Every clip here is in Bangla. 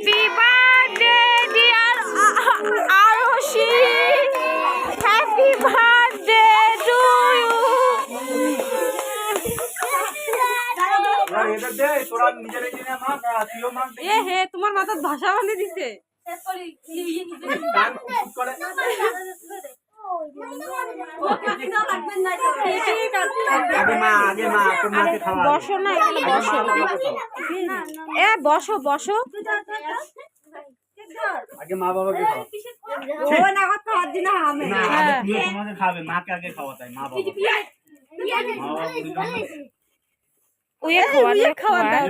Happy birthday, dear Arushi. Happy birthday to you. হে তোমার মাথা ভাষা বানিয়ে দিছে। বসো না, এখানে বসো। বসো বসো। আগে মা বাবাকে খাও। তোমাদের খাবে, মাকে আগে খাওয়াতে মা বাবা। ওয়ে খাওয়া দাও।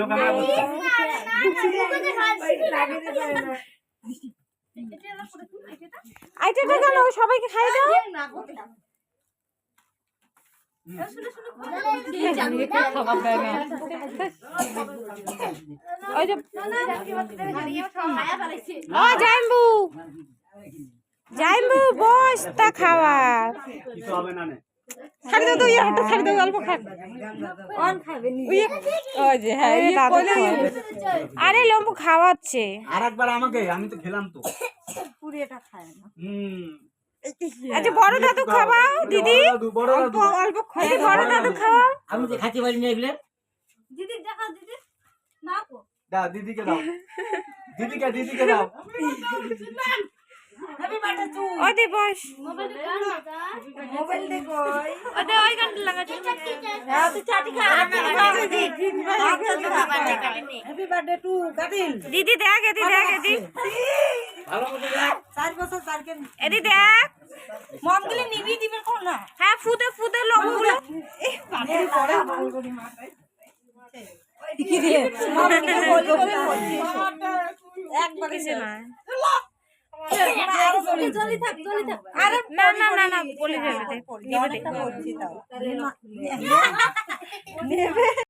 আইটাটা কেন সবাইকে খাইয়ে দাও। জাইম্বু বস তা খাওয়া ছাড়ি দাও তো, ইয়েটা ছাড়ি দাও, অল্প খান। আরে লম্বু খাওয়াচ্ছে। আরেকবার আমাকে, আমি তো খেলাম তো। আচ্ছা বড় দাদু খাওয়াও দিদি, অল্প বড় দাদু খাওয়াও। আমি তো খাইতে পারি না এগুলো। দিদি দেখাও, দিদি না কো দাও, দিদিকে দাও, দিদিকে দাও। হ্যাপি বার্থডে টু ওই দে বস, মোবাইল দে কই ওই দে ওই গানটা লাগা। হ্যাঁ তুই চাটি খা না হ্যাপি বার্থডে টু কাটিল দিদি দেখ, এদি দেখ, এদি ভালো মতো দাও। 4 বছর 4 কেন এদি দেখ। মমগুলি নিবি দিবে কোন না হ্যাঁ ফুদে ফুদে লম্বুগুলো। পানির পরে বলগনি মাথায় কি রে মমগুলি বলি বলি একবারে কিছু না। জলি থাক আরে না না না না বলে যাবে। অনেকটা বলছি তাও